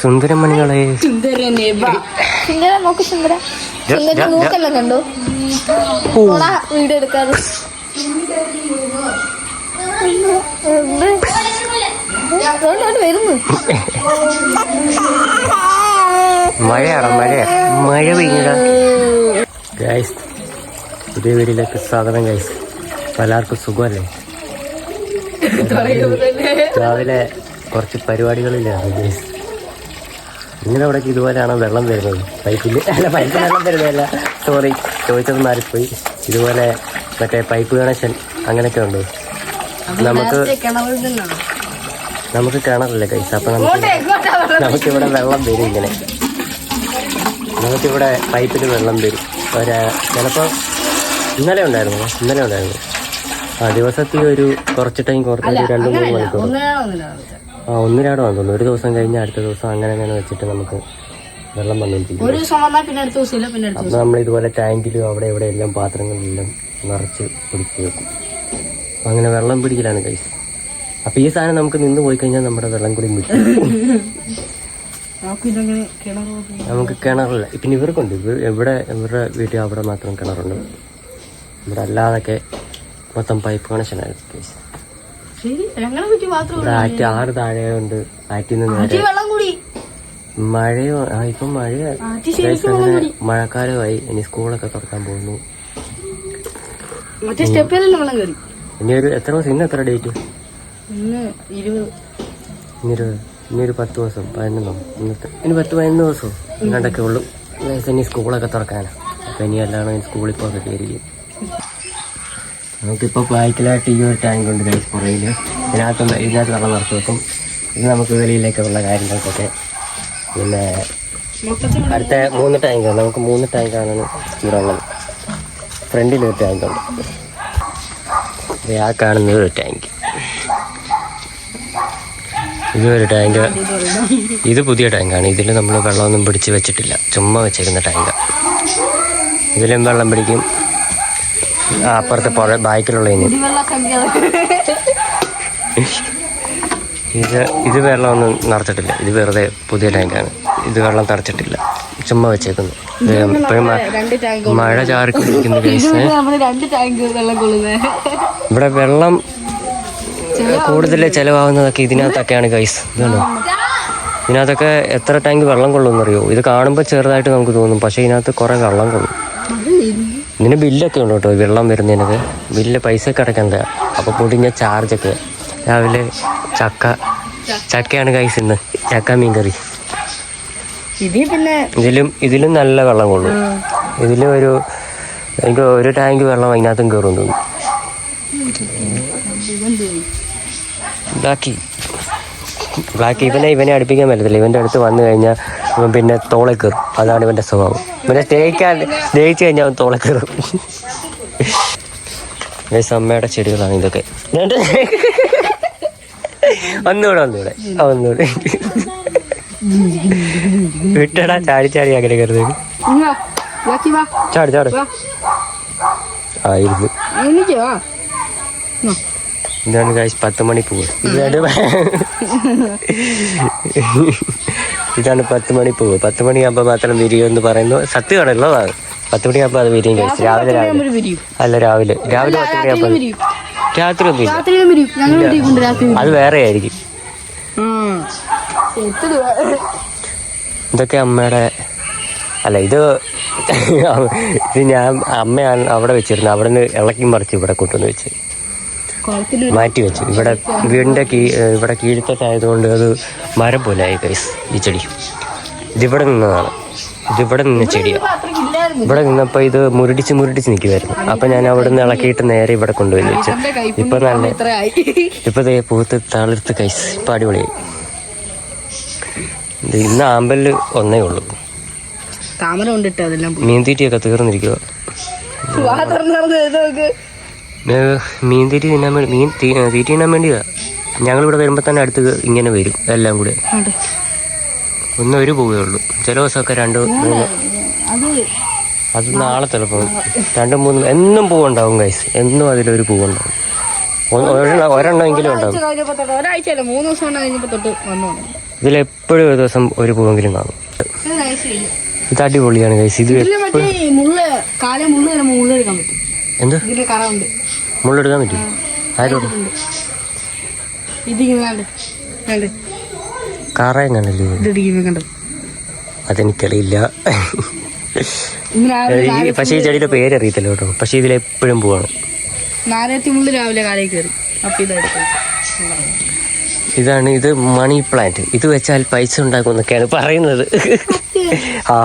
സുന്ദരമണികളെ മൂക്കെല്ലാം കണ്ടോ വീഡിയോ എടുക്കാതെ വരുന്നു. മഴയാണോ? മഴ പെയ്യുക. ഗൈസ്, പുതിയ വീട്ടിലേക്ക് സ്വാഗതം ഗൈസ്. എല്ലാവർക്കും സുഖമല്ലേ? രാവിലെ കുറച്ച് പരിപാടികളിലാണ് ഗൈസ്. നിങ്ങളുടെ അവിടേക്ക് ഇതുപോലെയാണോ വെള്ളം വരുന്നത്? പൈപ്പിൽ വെള്ളം വരുന്നതല്ല, സോറി, ചോദിച്ചത് മാറിപ്പോയി. ഇതുപോലെ മറ്റേ പൈപ്പ് കണക്ഷൻ അങ്ങനെയൊക്കെ ഉണ്ടോ? നമുക്ക് കിണറില്ല ഗൈസ്. അപ്പം നമുക്കിവിടെ വെള്ളം വരും. ഇങ്ങനെ നമുക്കിവിടെ പൈപ്പിൽ വെള്ളം വരും. ചിലപ്പോൾ ഇന്നലെ ഉണ്ടായിരുന്നു. ദിവസത്തിൽ ഒരു കുറച്ച് ടൈം കുറച്ച് 2-3 മണിക്കൂർ. ഒന്നിരാടം വന്നു തോന്നുന്നു. ഒരു ദിവസം കഴിഞ്ഞ് അടുത്ത ദിവസം അങ്ങനെ വെച്ചിട്ട് നമുക്ക് വെള്ളം വന്നുകൊണ്ടിരിക്കും. അപ്പം നമ്മൾ ഇതുപോലെ ടാങ്കിലും അവിടെ ഇവിടെ എല്ലാം പാത്രങ്ങളിലെല്ലാം നിറച്ച് പിടിച്ച് വെക്കും. അപ്പം അങ്ങനെ വെള്ളം പിടിക്കലാണ് കഴിച്ച്. അപ്പം ഈ സാധനം നമുക്ക് നിന്ന് പോയി കഴിഞ്ഞാൽ നമ്മുടെ വെള്ളം കൂടി വിട്ടു. നമുക്ക് കിണറില്ല. പിന്നെ ഇവർക്കുണ്ട്. ഇവരുടെ വീട്ടിൽ അവിടെ മാത്രം കിണറുണ്ട്. ഇവിടെ അല്ലാതൊക്കെ മൊത്തം പൈപ്പ് കണക്ഷനായിരുന്നു കേസ്. ആറ്റ് 6 താഴെയുണ്ട്. ആറ്റിൽ നിന്ന് മഴയോ ഇപ്പം മഴക്കാലമായി. ഇനി സ്കൂളൊക്കെ തുറക്കാൻ പോകുന്നു. ഇനി എത്ര ദിവസം? ഇന്ന് എത്ര ഡേറ്റ്? ഇനി ഒരു 10 ദിവസം 11 ഇനി 10-11 ദിവസവും ഇങ്ങോട്ടൊക്കെ ഉള്ളു. ഇനി സ്കൂളൊക്കെ തുറക്കാനാണ്. അപ്പം ഇനി എല്ലാം സ്കൂളിൽ പോകാൻ കയറിയിരിക്കും. നമുക്കിപ്പോൾ ബാക്കിലായിട്ട് ഈ ഒരു ടാങ്ക് ഉണ്ട് ഗൈസ്. പുറയിൽ ഇതിനകത്ത് വെള്ളം നിറച്ച് വെക്കും. ഇത് നമുക്ക് വെളിയിലേക്കുള്ള കാര്യങ്ങൾക്കൊക്കെ. പിന്നെ അടുത്ത 3 ടാങ്കാണ്. നമുക്ക് 3 ടാങ്കാണ് ഇവിടെ ഉള്ളത്. ഫ്രണ്ടിലൊരു ടാങ്കുണ്ട്. ആ കാണുന്നത് ഒരു ടാങ്ക്. ഇതൊരു ടാങ്ക്. ഇത് പുതിയ ടാങ്കാണ്. ഇതിൽ നമ്മൾ വെള്ളമൊന്നും പിടിച്ച് വെച്ചിട്ടില്ല, ചുമ്മാ വെച്ചേക്കുന്ന ടാങ്കാണ്. ഇതിലും വെള്ളം പിടിക്കും. അപ്പുറത്തെ പുഴ ബാക്കിലുള്ള ഇത് വെള്ളമൊന്നും നിറച്ചിട്ടില്ല. ഇത് വെറുതെ പുതിയ ടാങ്കാണ്. ഇത് വെള്ളം നിറച്ചിട്ടില്ല, ചുമ്മാ വെച്ചേക്കുന്നു. ഇപ്പോഴും മഴ ചാറിക്കൊണ്ടിരിക്കുന്ന കേസ്. ഇവിടെ വെള്ളം കൂടുതൽ ചിലവാകുന്നതൊക്കെ ഇതിനകത്തൊക്കെയാണ് ഗൈസ്. ഇതാണ്. ഇതിനകത്തൊക്കെ എത്ര ടാങ്ക് വെള്ളം കൊള്ളുമെന്നറിയോ? ഇത് കാണുമ്പോൾ ചെറുതായിട്ട് നമുക്ക് തോന്നും, പക്ഷേ ഇതിനകത്ത് കുറേ വെള്ളം കൊള്ളും. ഇതിന് ബില്ലൊക്കെ ഉണ്ട് കേട്ടോ. വെള്ളം വരുന്നതിനൊക്കെ ബില്ല് പൈസയൊക്കെ അടയ്ക്കണ്ട. അപ്പോൾ പൊടിഞ്ഞ ചാർജൊക്കെ. രാവിലെ ചക്കയാണ് ഗൈസ്. ഇന്ന് ചക്ക മീൻ കറി. ഇതിലും നല്ല വെള്ളം കൊള്ളും. ഇതിലും എനിക്ക് ഒരു ടാങ്ക് വെള്ളം അതിനകത്തും കയറും തോന്നും. ബ്ലാക്ക് ഇവനെ അടുപ്പിക്കാൻ പറ്റത്തില്ല. ഇവൻ്റെ അടുത്ത് വന്നു കഴിഞ്ഞാൽ ഇവൻ പിന്നെ തോളെ കയറും. അതാണ് ഇവൻ്റെ സ്വഭാവം. ഇവനെ സ്നേഹിച്ചു കഴിഞ്ഞാൽ അവൻ തോളെ കയറും. അമ്മയുടെ ചെടികളാണ് ഇതൊക്കെ. ഒന്നുകൂടെ വിട്ടടാ. ചാടി അങ്ങനെ കയറുന്നത്. ചാട് ആയിരുന്നു. ഇതാണ് ഗൈസ് 10 മണി പൂവ്. ഇതാണ് 10 മണി പൂവ്. 10 മണിയാകുമ്പോൾ മാത്രം വിരിയുമെന്ന് പറയുന്നു. സത്യമാണല്ലോ. 10 മണിയാകുമ്പോൾ അത് വിരിയും ഗൈസ്. രാവിലെ അല്ല, രാവിലെ 10 മണിയാകുമ്പോൾ. രാത്രി ഒന്നും അത് വേറെ ആയിരിക്കും. ഇതൊക്കെ അമ്മയുടെ അല്ല, ഇത് ഞാൻ അമ്മയാണ് അവിടെ വെച്ചിരുന്നത്. അവിടെ നിന്ന് ഇളക്കി മറിച്ച് ഇവിടെ കൊണ്ടുവന്ന് വെച്ച് മാറ്റി വെച്ചു. ഇവിടെ വീടിൻ്റെ ഇവിടെ കീഴ്ത്തട്ടായതുകൊണ്ട് അത് മരം പോലെ ആയി ഗൈസ്. ഈ ചെടി ഇതിവിടെ നിന്നതാണ്. ഇതിവിടെ നിന്ന ചെടിയാണ്. ഇവിടെ നിന്നപ്പോൾ ഇത് മുരടിച്ച് നിൽക്കുമായിരുന്നു. അപ്പം ഞാൻ അവിടെ നിന്ന് ഇളക്കിയിട്ട് നേരെ ഇവിടെ കൊണ്ടുപോയി വെച്ചു. ഇപ്പം ദേ പൂത്ത് തളിർത്ത് ഗൈസ്. ഇപ്പം അടിപൊളിയായി. ഇന്ന് ആമ്പല് ഒന്നേ ഉള്ളൂ. മീൻ തീറ്റിയൊക്കെ തീർന്നിരിക്കുക. മീൻ തീറ്റി തിന്നാൻ വേണ്ടി തീറ്റി തിന്നാൻ വേണ്ടിയാ ഞങ്ങളിവിടെ വരുമ്പോൾ തന്നെ അടുത്ത് ഇങ്ങനെ വരും എല്ലാം കൂടെ. ഒന്നും ഒരു പൂവേ ഉള്ളൂ. ചില ദിവസമൊക്കെ 2-3. അത് നാളെ ചിലപ്പോൾ 2-3 എന്നും പൂവുണ്ടാവും ഗൈസ്. എന്നും അതിലൊരു പൂവുണ്ടാവും. ഒരെണ്ണമെങ്കിലും ഉണ്ടാവും. ഒരാഴ്ച 3 ദിവസം കഴിഞ്ഞപ്പോൾ തൊട്ട് വന്നു. ഇതിലെപ്പോഴും ഒരു ദിവസം ഒരു പൂവെങ്കിലും കാണും. ഇത് അടിപൊളിയാണ് ഗൈസ്. ഇത് എന്ത് മുള്ളെടുക്കാൻ പറ്റും? ആരോട്? കാറായല്ലേ? അതെനിക്കറിയില്ല. പക്ഷെ ഈ ചെടിയുടെ പേരറിയത്തില്ല കേട്ടോ. പക്ഷെ ഇതിലെപ്പോഴും പോവാണ്. രാവിലെ കാലേ കയറി. ഇതാണ് ഇത് മണി പ്ലാന്റ്. ഇത് വെച്ചാൽ പൈസ ഉണ്ടാക്കും എന്നൊക്കെയാണ് പറയുന്നത്. ആ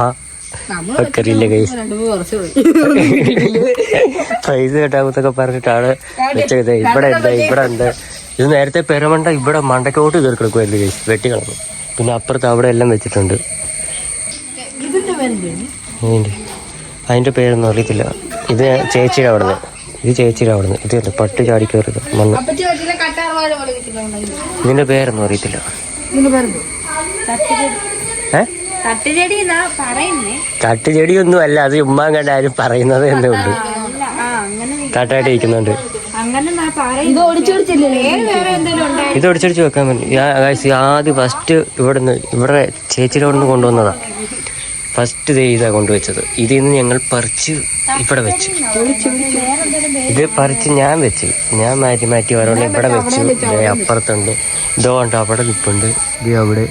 അറിയില്ല ഗൈസ്. പൈസ കേട്ടാകുന്നൊക്കെ പറഞ്ഞിട്ടാണ് വെച്ചത്. ഇവിടെ ഉണ്ട്. ഇത് നേരത്തെ പെരമണ്ട ഇവിടെ മണ്ടക്കോട്ട് കയറി കിടക്കുമായിരുന്നു ഗൈസ്. വെട്ടി കളഞ്ഞു. പിന്നെ അപ്പുറത്ത് അവിടെ എല്ലാം വെച്ചിട്ടുണ്ട്. അതിന്റെ പേരൊന്നും അറിയത്തില്ല. ഇത് ചേച്ചിയുടെ അവിടുന്ന്. ഇത് പട്ടി ചാടി കയറിയത് മണ്ണ്. ഇതിന്റെ പേരൊന്നും അറിയത്തില്ല. തട്ടുചെടിയൊന്നും അല്ല. അത് ഉമ്മാൻ കണ്ട ആരും പറയുന്നത് തന്നെ ഉണ്ട്. കാട്ടായിട്ട് ഇരിക്കുന്നുണ്ട്. ഇത് ഒടിച്ചടിച്ച് വെക്കാൻ പറ്റും. ആദ്യം ഫസ്റ്റ് ഇവിടെ ചേച്ചിയുടെ അവിടെ നിന്ന് കൊണ്ടുവന്നതാ. ഫസ്റ്റ് ഇതാ കൊണ്ടുവച്ചത്. ഇതിൽ നിന്ന് ഞങ്ങൾ പറിച്ച് ഇവിടെ വെച്ചു. ഇത് പറിച്ച് ഞാൻ മാറ്റി വരോണ്ട് ഇവിടെ വെച്ചു. അപ്പുറത്തുണ്ട്. ഇതോ ഉണ്ട് അവിടെ നിൽപ്പുണ്ട്. ഇത് അവിടെ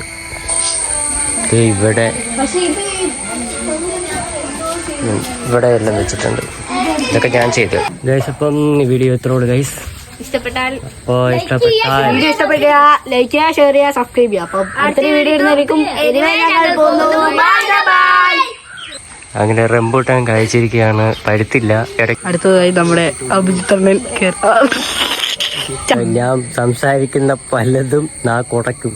ഇവിടെ എല്ലാം വെച്ചിട്ടുണ്ട്. ഇതൊക്കെ ഞാൻ ചെയ്തു ഗൈസ്. അപ്പം വീഡിയോ എത്രയുള്ളൂ ഗൈസ്. ഇഷ്ടപ്പെട്ടാൽ ലൈക്ക് ചെയ്യുക, ഷെയർ ചെയ്യുക, സബ്സ്ക്രൈബ് ചെയ്യുക. അപ്പം അടുത്തൊരു വീഡിയോ ഇടുന്നതായിരിക്കും. അങ്ങനെ റംബൂട്ടാൻ കഴിച്ചിരിക്കുകയാണ്. പഴുത്തില്ല. അടുത്തതായി നമ്മുടെ അഭിജിത്തണ്ണൻ ഞാൻ സംസാരിക്കുന്ന പലതും നാക്കുടയ്ക്കും.